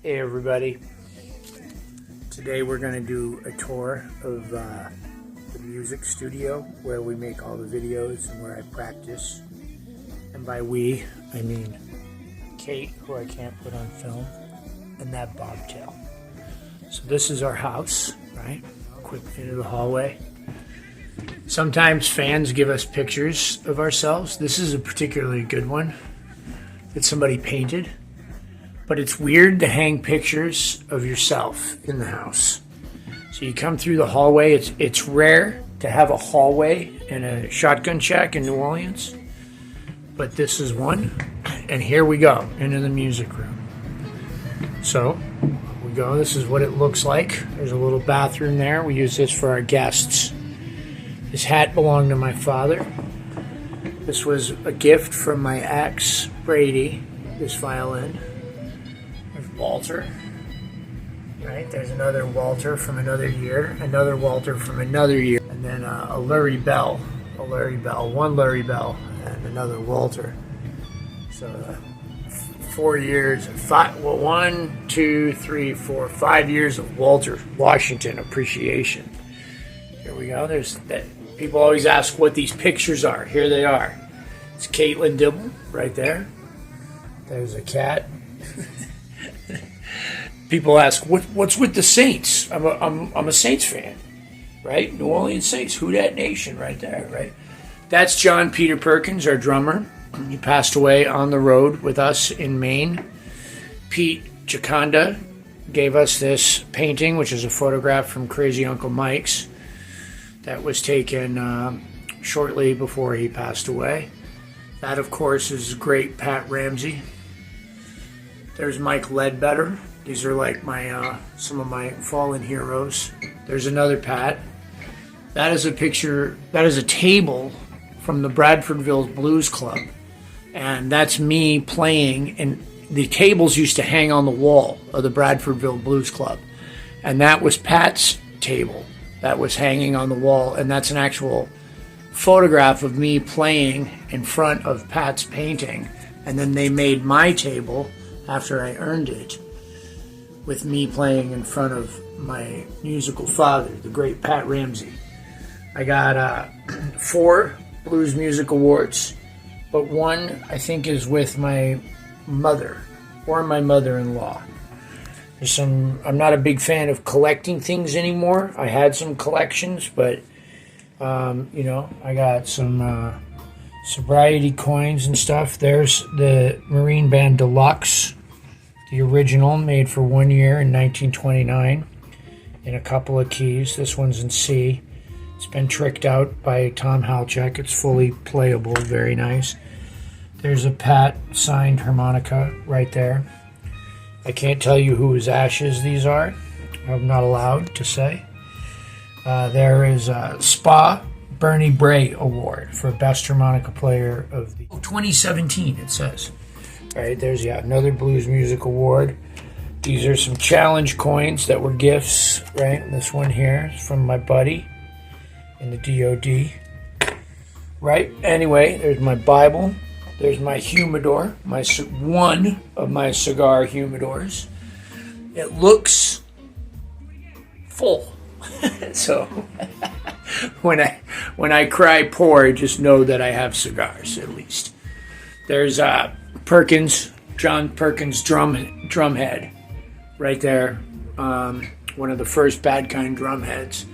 Hey everybody, today we're going to do a tour of the music studio where we make all the videos and where I practice. And by we, I mean Kate, who I can't put on film, and that bobtail. So this is our house, right? Quick into the hallway. Sometimes fans give us pictures of ourselves. This is a particularly good one that somebody painted. But it's weird to hang pictures of yourself in the house. So you come through the hallway. It's rare to have a hallway in a shotgun shack in New Orleans. But this is one. And here we go, into the music room. So we go. This is what it looks like. There's a little bathroom there. We use this for our guests. This hat belonged to my father. This was a gift from my ex, Brady, this violin. Walter, right? There's another Walter from another year, another Walter from another year, and then a Larry Bell, one Larry Bell, and another Walter. So 4 years, 5 years of Walter Washington appreciation. Here we go. There's that. People always ask what these pictures are. Here they are. It's Caitlin Dibble right there. There's a cat. People ask, what's with the Saints? I'm a Saints fan, right? New Orleans Saints, who dat nation right there, right? That's John Peter Perkins, our drummer. He passed away on the road with us in Maine. Pete Jaconda gave us this painting, which is a photograph from Crazy Uncle Mike's that was taken shortly before he passed away. That, of course, is great Pat Ramsey. There's Mike Ledbetter. These are like my some of my fallen heroes. There's another Pat. That is a picture, that is a table from the Bradfordville Blues Club. And that's me playing, and the tables used to hang on the wall of the Bradfordville Blues Club. And that was Pat's table that was hanging on the wall, and that's an actual photograph of me playing in front of Pat's painting. And then they made my table after I earned it, with me playing in front of my musical father, the great Pat Ramsey. I got 4 Blues Music Awards, but one I think is with my mother or my mother-in-law. I'm not a big fan of collecting things anymore. I had some collections, but I got some sobriety coins and stuff. There's the Marine Band Deluxe, the original, made for 1 year in 1929 in a couple of keys. This one's in C. It's been tricked out by Tom Halchek. It's fully playable, very nice. There's a Pat signed harmonica right there. I can't tell you whose ashes these are. I'm not allowed to say. There is a Spa Bernie Bray Award for Best Harmonica Player of the 2017, it says. Right, there's another Blues Music Award. These are some challenge coins that were gifts, right? This one here is from my buddy in the DOD. Right, anyway, there's my Bible. There's my humidor, one of my cigar humidors. It looks full. So when I cry pour, just know that I have cigars, at least. There's John Perkins drum head right there. One of the first Bad Kind drum heads.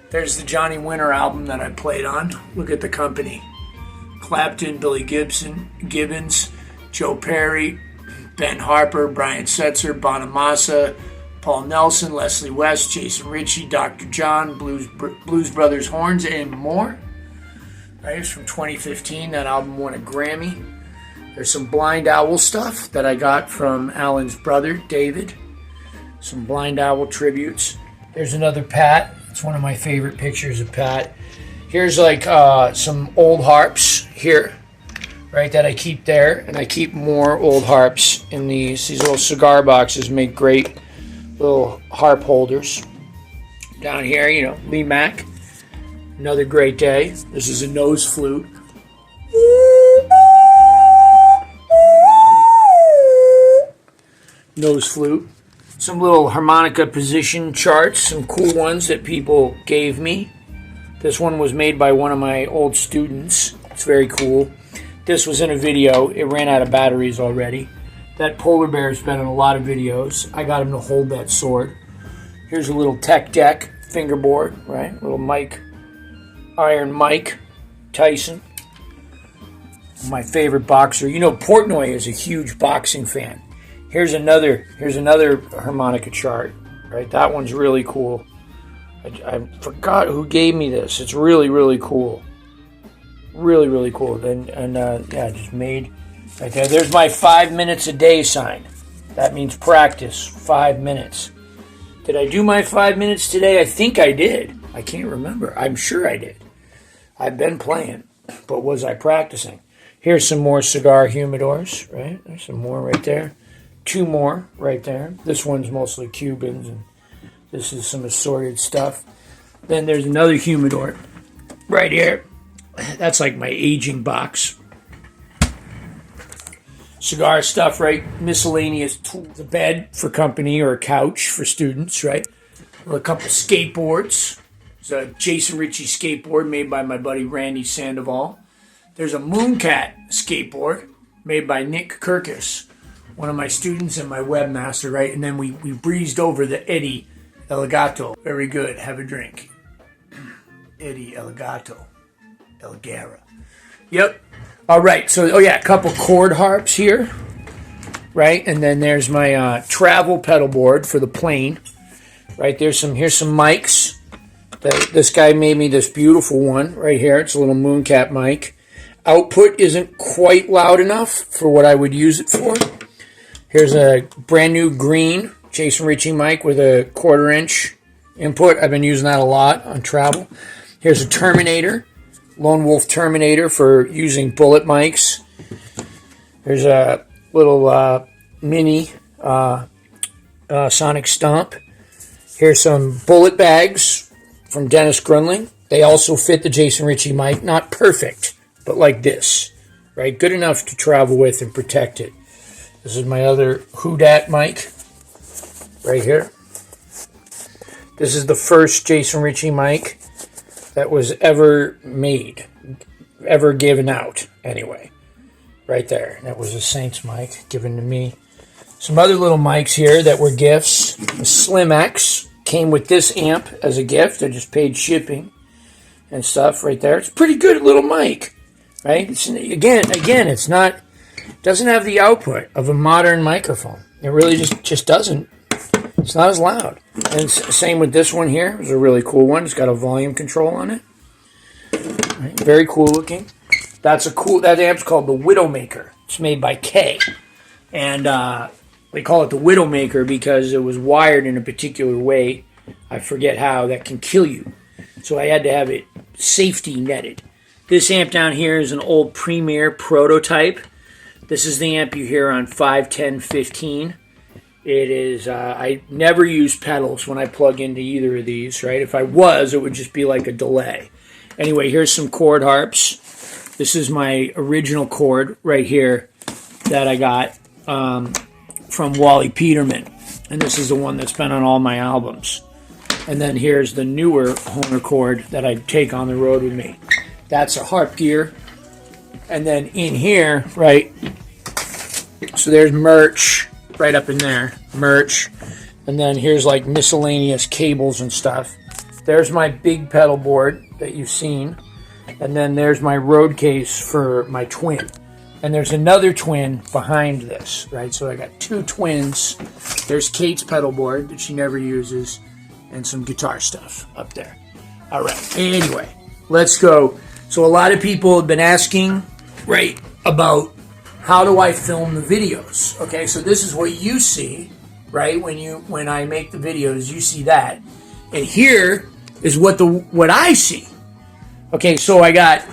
There's the Johnny Winter album that I played on. Look at the company. Clapton, Billy Gibbons, Joe Perry, Ben Harper, Brian Setzer, Bonamassa, Paul Nelson, Leslie West, Jason Ricci, Dr. John, Blues Brothers Horns, and more. Right, it's from 2015. That album won a Grammy. There's some Blind Owl stuff that I got from Alan's brother, David. Some Blind Owl tributes. There's another Pat. It's one of my favorite pictures of Pat. Here's like some old harps here, right, that I keep there. And I keep more old harps in these little cigar boxes. Make great little harp holders. Down here, Lee Mack. Another great day. This is a nose flute. Nose flute. some little harmonica position charts, some cool ones that people gave me. This one was made by one of my old students. It's very cool. This was in a video. It ran out of batteries already. That polar bear's been in a lot of videos. I got him to hold that sword. Here's a little tech deck fingerboard, right? Little Mike, Iron Mike Tyson. My favorite boxer. You know, Portnoy is a huge boxing fan. Here's another harmonica chart, right? That one's really cool. I forgot who gave me this. It's really, really cool. Really, really cool. Yeah, just made right there. There's my 5 minutes a day sign. That means practice, 5 minutes. Did I do my 5 minutes today? I think I did. I can't remember. I'm sure I did. I've been playing, but was I practicing? Here's some more cigar humidors, right? There's some more right there. 2 more right there. This one's mostly Cubans, and this is some assorted stuff. Then there's another humidor right here. That's like my aging box. Cigar stuff, right? Miscellaneous tools. A bed for company or a couch for students, right? A couple skateboards. There's a Jason Ricci skateboard made by my buddy Randy Sandoval. There's a Mooncat skateboard made by Nick Kirkus, one of my students and my webmaster, right? And then we breezed over the Eddie Elegato. Very good. Have a drink. Eddie Elegato. Elgara. Yep. All right. So, oh yeah, a couple chord harps here, right? And then there's my travel pedal board for the plane, right? Here's some mics. This guy made me this beautiful one right here. It's a little Mooncat mic. Output isn't quite loud enough for what I would use it for. Here's a brand new green Jason Ricci mic with a 1/4 inch input. I've been using that a lot on travel. Here's a Terminator, Lone Wolf Terminator for using bullet mics. There's a little mini Sonic Stomp. Here's some bullet bags from Dennis Grunling. They also fit the Jason Ricci mic. Not perfect, but like this, right? Good enough to travel with and protect it. This is my other Who Dat mic right here. This is the first Jason Ricci mic that was ever made, ever given out, anyway. Right there. That was a Saints mic given to me. Some other little mics here that were gifts. The Slim X came with this amp as a gift. I just paid shipping and stuff right there. It's a pretty good little mic, right? It's, again, it's not, doesn't have the output of a modern microphone. It really just doesn't. It's not as loud. And same with this one here. It's a really cool one. It's got a volume control on it. Right, very cool looking. That amp's called the Widowmaker. It's made by K. And they call it the Widowmaker because it was wired in a particular way, I forget how, that can kill you. So I had to have it safety netted. This amp down here is an old Premier prototype. This is the amp you hear on 51015. It is, I never use pedals when I plug into either of these, right? If I was, it would just be like a delay. Anyway, here's some chord harps. This is my original chord right here that I got from Wally Peterman. And this is the one that's been on all my albums. And then here's the newer Hohner chord that I take on the road with me. That's a harp gear. And then in here, right, so there's merch right up in there, merch. And then here's like miscellaneous cables and stuff. There's my big pedal board that you've seen. And then there's my road case for my twin. And there's another twin behind this, right? So I got 2 twins. There's Kate's pedal board that she never uses, and some guitar stuff up there. All right, anyway, let's go. So a lot of people have been asking, right, about how do I film the videos? Okay, so this is what you see, right? When I make the videos, you see that. And here is what I see. Okay, so I got,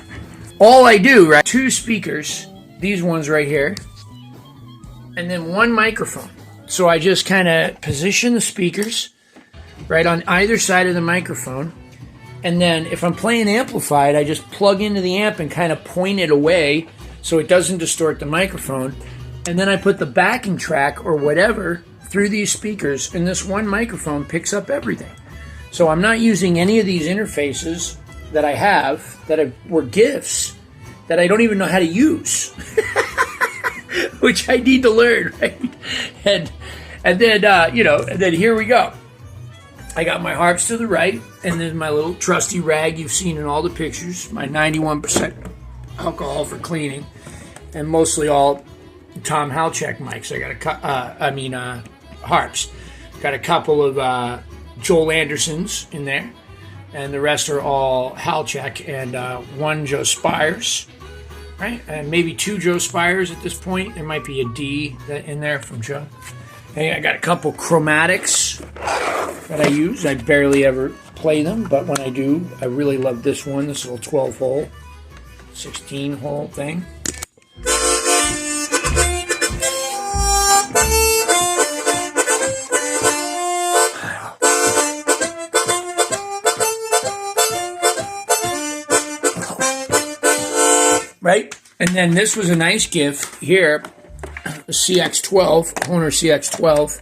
all I do, right, 2 speakers, these ones right here, and then 1 microphone. So I just kind of position the speakers right on either side of the microphone. And then if I'm playing amplified, I just plug into the amp and kind of point it away so it doesn't distort the microphone. and then I put the backing track or whatever through these speakers, and this one microphone picks up everything. So I'm not using any of these interfaces that I have that were gifts that I don't even know how to use, which I need to learn, right? And then you know, and then here we go. I got my harps to the right, and then my little trusty rag you've seen in all the pictures, my 91% alcohol for cleaning, and mostly all Tom Halchek mics. I got harps. Got a couple of Joel Andersons in there, and the rest are all Halchek, and one Joe Spires, right? And maybe two Joe Spires at this point. There might be a D in there from Joe. And I got a couple chromatics that I use. I barely ever play them, but when I do, I really love this one, this little 12-hole, 16-hole thing. Right? And then this was a nice gift here, a CX12, Hohner CX12,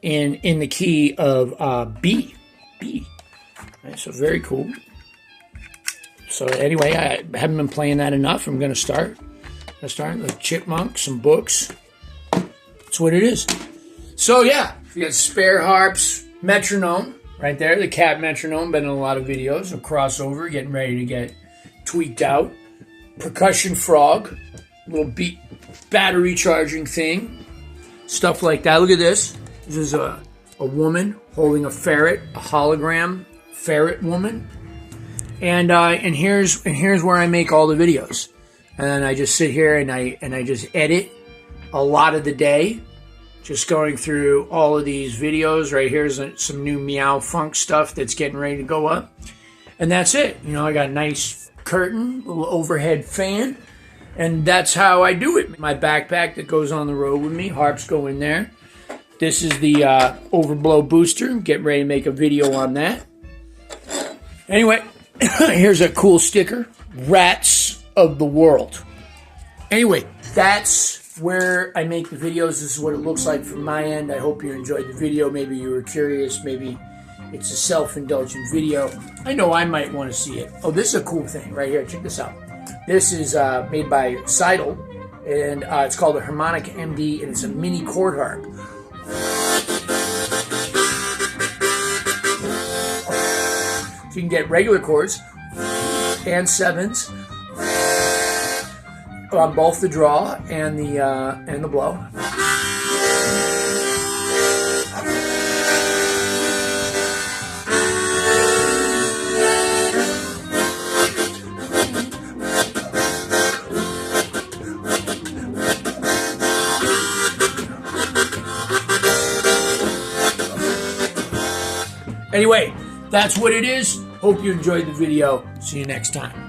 in the key of B. Right, so very cool. So anyway, I haven't been playing that enough. I'm going to start. The Chipmunk, some books. That's what it is. So yeah, you got spare harps, metronome right there. The Cat metronome, been in a lot of videos. A crossover, getting ready to get tweaked out. Percussion frog, little beat battery charging thing, stuff like that. Look at this. This is a woman holding a ferret, a hologram ferret woman, and here's where I make all the videos. And I just sit here and I just edit a lot of the day, just going through all of these videos. Right here's some new Meow Funk stuff that's getting ready to go up, and that's it. You know, I got a nice curtain, little overhead fan, and that's how I do it. My backpack that goes on the road with me, harps go in there. This is the overblow booster. Getting ready to make a video on that. Anyway, here's a cool sticker, Rats of the World. Anyway, that's where I make the videos. This is what it looks like from my end. I hope you enjoyed the video. Maybe you were curious. Maybe it's a self-indulgent video. I know I might want to see it. Oh, this is a cool thing right here. Check this out. This is made by Seidel, and it's called a Harmonica MD, and it's a mini chord harp. So you can get regular chords and sevens on both the draw and the blow. Anyway, that's what it is. Hope you enjoyed the video. See you next time.